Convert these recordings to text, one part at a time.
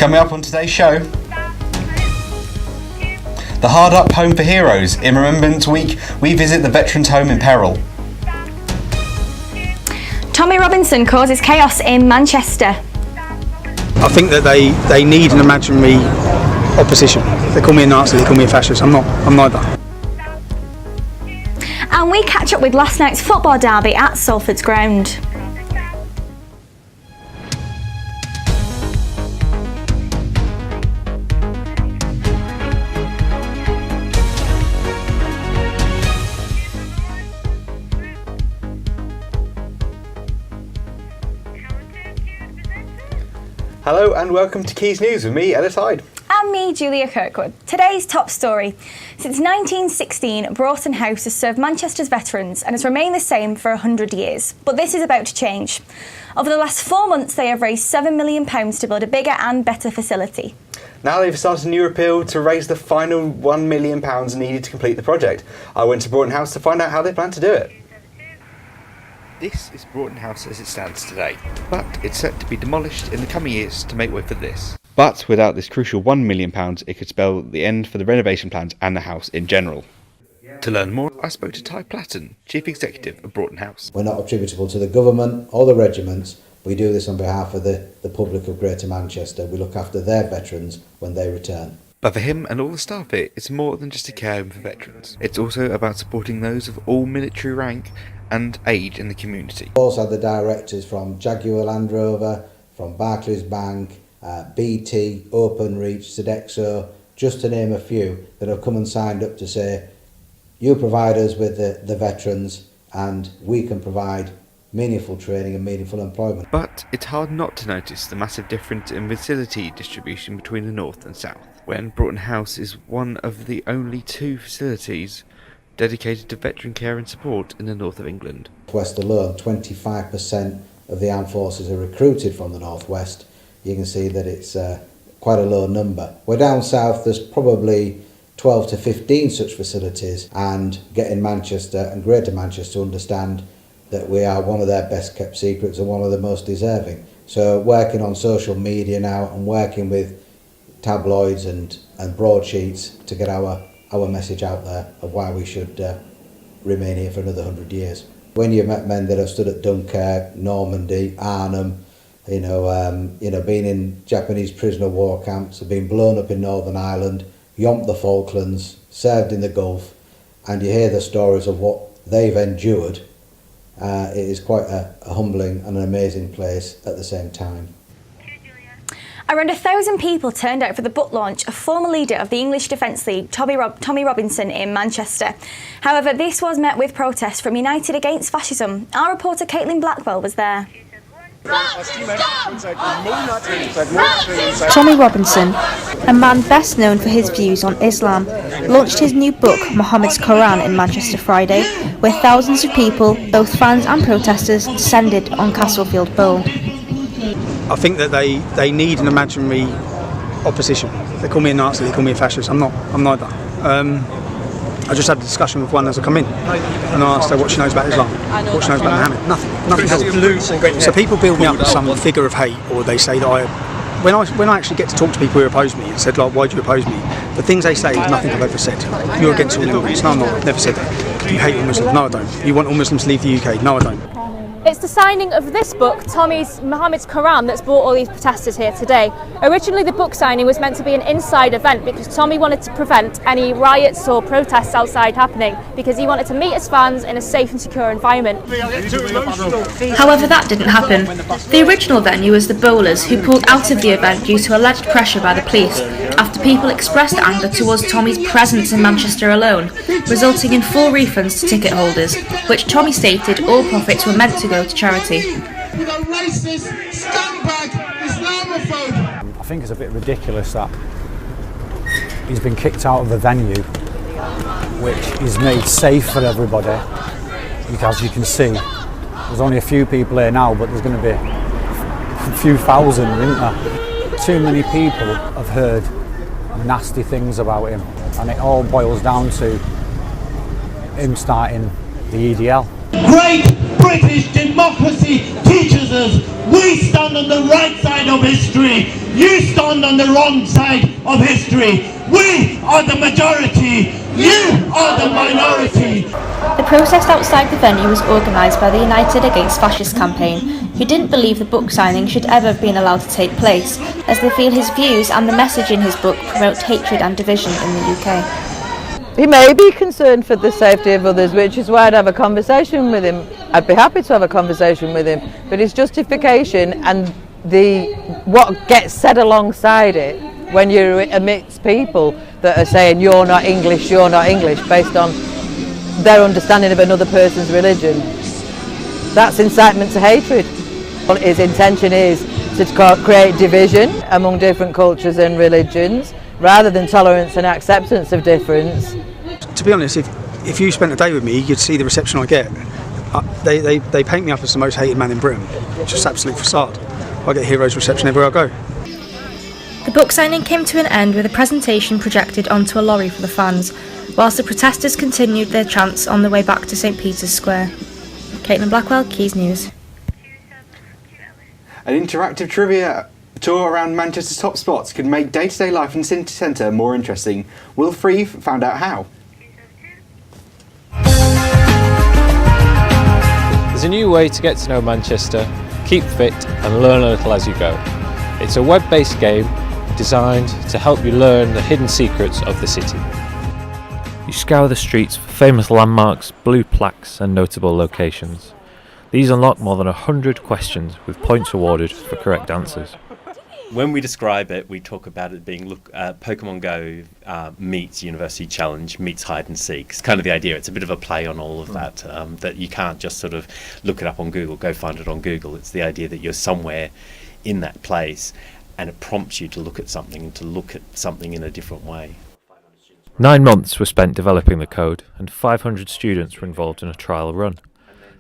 Coming up on today's show, the Hard Up Home for Heroes. In Remembrance Week, we visit the Veterans Home in Peril. Tommy Robinson causes chaos in Manchester. I think that they need an imaginary opposition. They call me a Nazi, they call me a fascist. I'm neither. And we catch up with last night's football derby at Salford's ground. Hello and welcome to Quays News with me, Ellis Hyde. And me, Julia Kirkwood. Today's top story. Since 1916, Broughton House has served Manchester's veterans and has remained the same for 100 years. But this is about to change. Over the last 4 months, they have raised £7 million to build a bigger and better facility. Now they've started a new appeal to raise the final £1 million needed to complete the project. I went to Broughton House to find out how they plan to do it. This is Broughton House as it stands today, but it's set to be demolished in the coming years to make way for this. But without this crucial £1 million, it could spell the end for the renovation plans and the house in general. To learn more, I spoke to Ty Platten, Chief Executive of Broughton House. We're not attributable to the government or the regiments. We do this on behalf of the public of Greater Manchester. We look after their veterans when they return. But for him and all the staff here, it's more than just a care home for veterans. It's also about supporting those of all military rank and age in the community. We also had the directors from Jaguar Land Rover, from Barclays Bank, BT, Openreach, Sodexo, just to name a few, that have come and signed up to say, you provide us with the veterans and we can provide meaningful training and meaningful employment. But it's hard not to notice the massive difference in facility distribution between the north and south, when Broughton House is one of the only 2 facilities dedicated to veteran care and support in the north of England. West alone, 25% of the armed forces are recruited from the northwest. You can see that it's quite a low number. We're down south, there's probably 12 to 15 such facilities, and getting Manchester and Greater Manchester to understand that we are one of their best kept secrets and one of the most deserving. So working on social media now and working with tabloids and broadsheets to get our message out there of why we should remain here for another 100 years. When you've met men that have stood at Dunkirk, Normandy, Arnhem, been in Japanese prisoner war camps, have been blown up in Northern Ireland, yomped the Falklands, served in the Gulf, and you hear the stories of what they've endured, it is quite a humbling and an amazing place at the same time. Around 1,000 people turned out for the book launch of former leader of the English Defence League, Tommy Robinson, in Manchester. However, this was met with protests from United Against Fascism. Our reporter Caitlin Blackwell was there. Tommy Robinson, a man best known for his views on Islam, launched his new book, Muhammad's Quran, in Manchester Friday, where thousands of people, both fans and protesters, descended on Castlefield Bowl. I think that they need an imaginary opposition. They call me a Nazi, they call me a fascist. I'm neither. I just had a discussion with one as I come in, and I asked her what she knows about Islam, what she knows about Muhammad. Nothing at all. So people build me up as some figure of hate, or they say that when I actually get to talk to people who oppose me and said, like, why do you oppose me? The things they say is nothing I've ever said. You're against all immigrants. No, I'm not. Never said that. You hate all Muslims. No, I don't. You want all Muslims to leave the UK. No, I don't. It's the signing of this book, Muhammad's Quran, that's brought all these protesters here today. Originally, the book signing was meant to be an inside event because Tommy wanted to prevent any riots or protests outside happening because he wanted to meet his fans in a safe and secure environment. However, that didn't happen. The original venue was the Bowlers, who pulled out of the event due to alleged pressure by the police after people expressed anger towards Tommy's presence in Manchester alone, resulting in full refunds to ticket holders, which Tommy stated all profits were meant to go to charity. Racist, scumbag, Islamophobe. I think it's a bit ridiculous that he's been kicked out of the venue, which is made safe for everybody. As you can see, there's only a few people here now, but there's going to be a few thousand, isn't there? Too many people have heard nasty things about him, and it all boils down to him starting the EDL. Great British democracy teaches us we stand on the right side of history. You stand on the wrong side of history. We are the majority. You are the minority. The protest outside the venue was organised by the United Against Fascist campaign, who didn't believe the book signing should ever have been allowed to take place, as they feel his views and the message in his book promote hatred and division in the UK. He may be concerned for the safety of others, which is why I'd have a conversation with him. I'd be happy to have a conversation with him, but his justification and what gets said alongside it when you're amidst people that are saying you're not English, based on their understanding of another person's religion, that's incitement to hatred. His intention is to create division among different cultures and religions rather than tolerance and acceptance of difference. To be honest, if you spent a day with me, you'd see the reception I get. They paint me up as the most hated man in Britain. It's just absolute facade. I get heroes reception everywhere I go. The book signing came to an end with a presentation projected onto a lorry for the fans, whilst the protesters continued their chants on the way back to St Peter's Square. Caitlin Blackwell, Quays News. An interactive trivia tour around Manchester's top spots could make day-to-day life in the city centre more interesting. Will Freeve found out how. There's a new way to get to know Manchester, keep fit and learn a little as you go. It's a web-based game designed to help you learn the hidden secrets of the city. You scour the streets for famous landmarks, blue plaques and notable locations. These unlock more than 100 questions with points awarded for correct answers. When we describe it, we talk about it being Pokemon Go meets University Challenge meets hide and seek. It's kind of the idea. It's a bit of a play on all of that, that you can't just sort of look it up on Google, go find it on Google. It's the idea that you're somewhere in that place and it prompts you to look at something and to look at something in a different way. 9 months were spent developing the code and 500 students were involved in a trial run.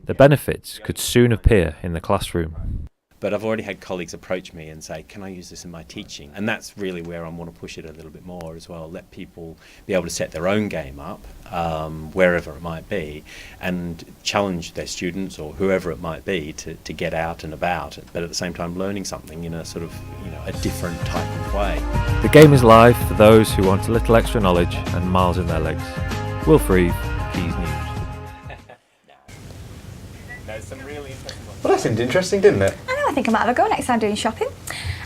The benefits could soon appear in the classroom. But I've already had colleagues approach me and say, can I use this in my teaching? And that's really where I want to push it a little bit more as well. Let people be able to set their own game up, wherever it might be, and challenge their students or whoever it might be to get out and about, but at the same time learning something in a sort of, a different type of way. The game is live for those who want a little extra knowledge and miles in their legs. Will Freeve, Quays News. Well, that seemed interesting, didn't it? I know, I think I might have a go next time doing shopping.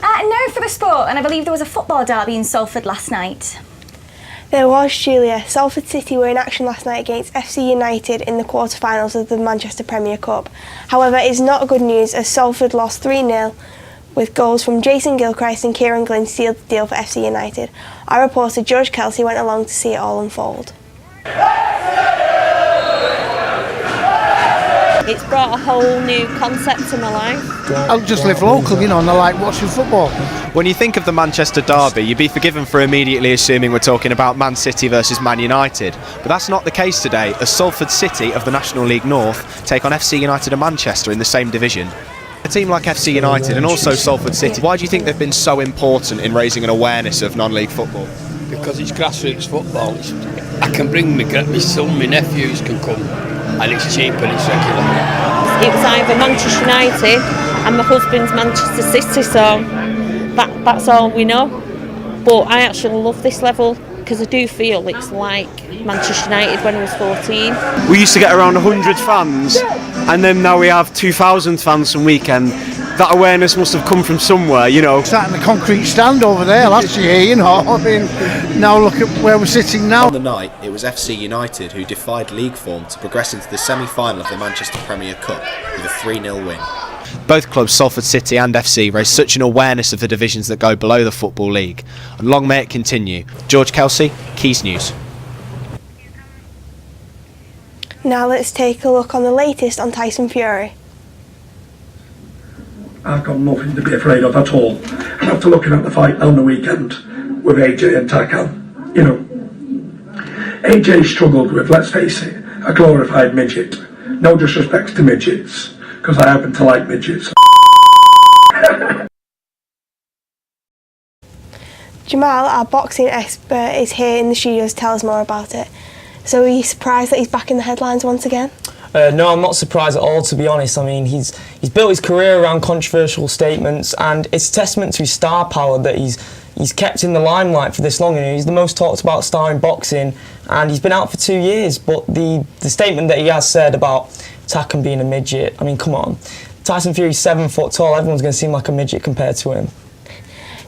Now for the sport, and I believe there was a football derby in Salford last night. There was, Julia. Salford City were in action last night against FC United in the quarter-finals of the Manchester Premier Cup. However, it's not good news as Salford lost 3-0 with goals from Jason Gilchrist and Kieran Glynn sealed the deal for FC United. Our reporter George Kelsey went along to see it all unfold. It's brought a whole new concept to my life. I just live local, and I like watching football. When you think of the Manchester derby, you'd be forgiven for immediately assuming we're talking about Man City versus Man United. But that's not the case today, as Salford City of the National League North take on FC United of Manchester in the same division. A team like FC United and also Salford City, why do you think they've been so important in raising an awareness of non-league football? Because it's grassroots football. I can bring my son, my nephews can come. And it's cheap and it's regular. It was either Manchester United and my husband's Manchester City, so that's all we know. But I actually love this level because I do feel it's like Manchester United when I was 14. We used to get around 100 fans and then now we have 2,000 fans some weekend. That awareness must have come from somewhere, Sat in the concrete stand over there last year, now look at where we're sitting now. On the night, it was FC United who defied league form to progress into the semi-final of the Manchester Premier Cup with a 3-0 win. Both clubs, Salford City and FC, raised such an awareness of the divisions that go below the Football League. And long may it continue. George Kelsey, Quays News. Now let's take a look on the latest on Tyson Fury. I've got nothing to be afraid of at all. And after looking at the fight on the weekend with AJ and Takan, AJ struggled with, let's face it, a glorified midget. No disrespect to midgets, because I happen to like midgets. Jamal, our boxing expert, is here in the studios to tell us more about it. So are you surprised that he's back in the headlines once again? No, I'm not surprised at all, to be honest. I mean, he's built his career around controversial statements, and it's a testament to his star power that he's kept in the limelight for this long. You know, he's the most talked about star in boxing, and he's been out for 2 years. But the statement that he has said about Takam being a midget, I mean, come on. Tyson Fury's 7 foot tall. Everyone's going to seem like a midget compared to him.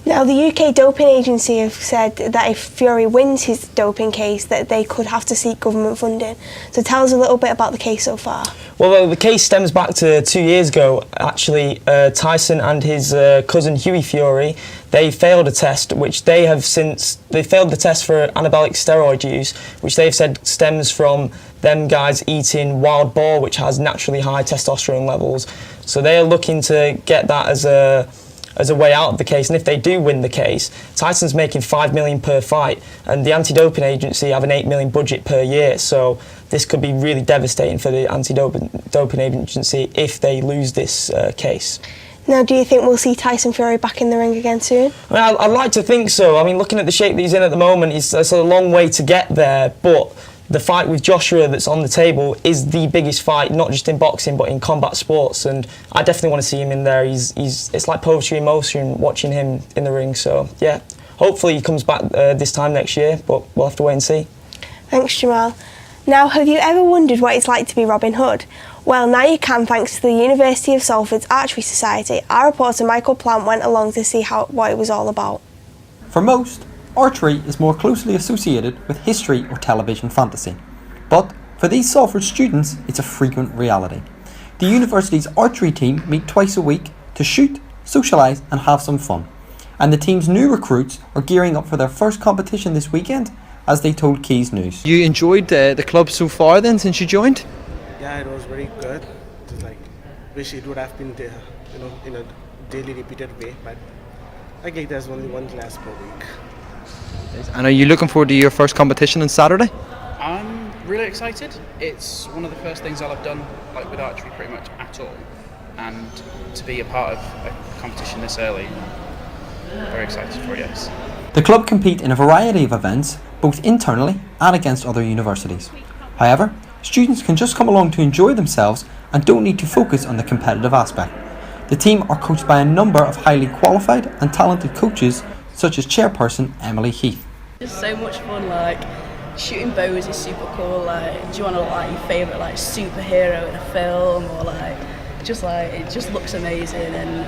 Now, the UK Doping Agency have said that if Fury wins his doping case, that they could have to seek government funding. So tell us a little bit about the case so far. Well, the case stems back to 2 years ago. Actually, Tyson and his cousin Hughie Fury, they failed a test, which they failed the test for anabolic steroid use, which they've said stems from them guys eating wild boar, which has naturally high testosterone levels. So they are looking to get that as a way out of the case, and if they do win the case, Tyson's making $5 million per fight, and the anti-doping agency have an $8 million budget per year, so this could be really devastating for the anti-doping agency if they lose this case. Now, do you think we'll see Tyson Fury back in the ring again soon? I mean, I'd like to think so. I mean, looking at the shape that he's in at the moment, it's a long way to get there, but the fight with Joshua that's on the table is the biggest fight, not just in boxing, but in combat sports, and I definitely want to see him in there. It's like poetry in motion watching him in the ring, so yeah, hopefully he comes back this time next year, but we'll have to wait and see. Thanks, Jamal. Now, have you ever wondered what it's like to be Robin Hood? Well, now you can, thanks to the University of Salford's Archery Society. Our reporter Michael Plant went along to see what it was all about. For most, archery is more closely associated with history or television fantasy. But for these Salford students, it's a frequent reality. The university's archery team meet twice a week to shoot, socialise and have some fun. And the team's new recruits are gearing up for their first competition this weekend, as they told Quays News. You enjoyed the club so far then, since you joined? Yeah, it was very good. Just like, wish it would have been there, in a daily repeated way, but I guess there's only one class per week. And are you looking forward to your first competition on Saturday? I'm really excited. It's one of the first things I'll have done with archery pretty much at all, and to be a part of a competition this early, very excited for it, yes. The club compete in a variety of events, both internally and against other universities. However, students can just come along to enjoy themselves and don't need to focus on the competitive aspect. The team are coached by a number of highly qualified and talented coaches, such as chairperson Emily Heath. Just so much fun, shooting bows is super cool. Do you want to your favourite superhero in a film, or it just looks amazing, and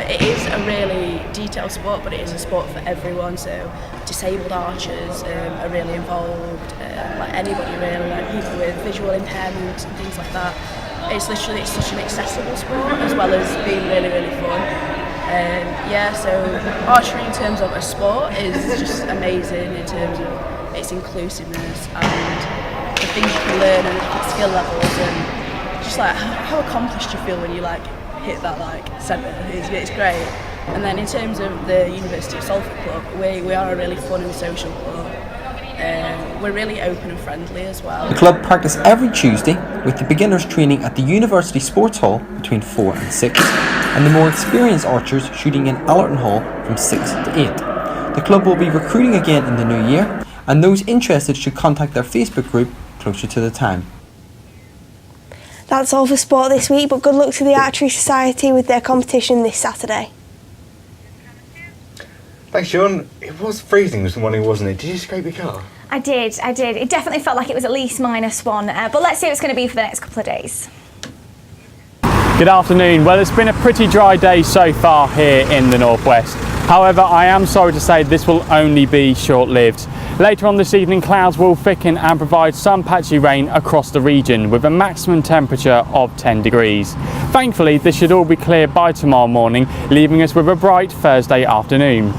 it is a really detailed sport, but it is a sport for everyone. So disabled archers are really involved, anybody really, people with visual impairments and things like that. It's such an accessible sport, as well as being really, really fun. So archery in terms of a sport is just amazing in terms of its inclusiveness and the things you can learn and the different skill levels, and just how accomplished you feel when you hit that centre. It's great. And then in terms of the University of Salford Club, we are a really fun and social club. We're really open and friendly as well. The club practice every Tuesday, with the beginners training at the University Sports Hall between 4 and 6, and the more experienced archers shooting in Allerton Hall from 6 to 8. The club will be recruiting again in the new year, and those interested should contact their Facebook group closer to the time. That's all for sport this week, but good luck to the Archery Society with their competition this Saturday. Thanks, Sean. It was freezing this morning, wasn't it? Did you scrape your car? I did. It definitely felt like it was at least -1, but let's see what it's going to be for the next couple of days. Good afternoon. Well, it's been a pretty dry day so far here in the northwest. However, I am sorry to say this will only be short-lived. Later on this evening, clouds will thicken and provide some patchy rain across the region, with a maximum temperature of 10 degrees. Thankfully, this should all be clear by tomorrow morning, leaving us with a bright Thursday afternoon.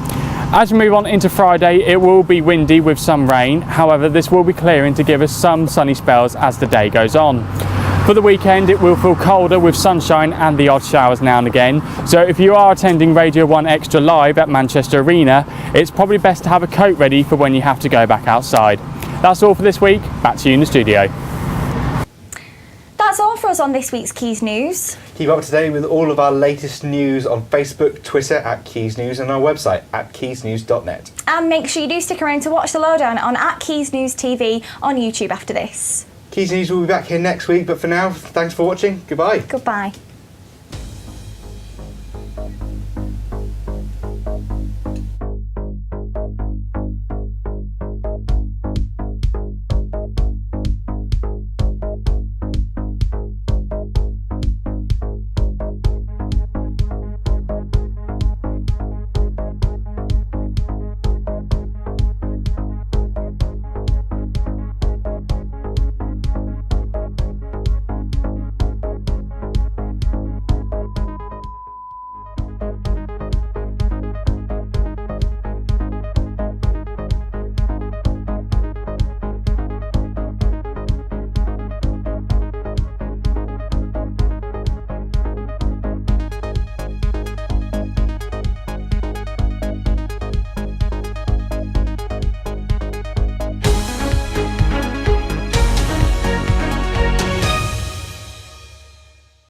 As we move on into Friday, it will be windy with some rain. However, this will be clearing to give us some sunny spells as the day goes on. For the weekend, it will feel colder with sunshine and the odd showers now and again. So if you are attending Radio 1 Extra live at Manchester Arena, it's probably best to have a coat ready for when you have to go back outside. That's all for this week. Back to you in the studio. That's all for us on this week's Quays News. Keep up to date with all of our latest news on Facebook, Twitter at Quays News, and our website at quaysnews.net. And make sure you do stick around to watch the lowdown on at Quays News TV on YouTube after this. Keys News will be back here next week, but for now, thanks for watching. Goodbye. Goodbye.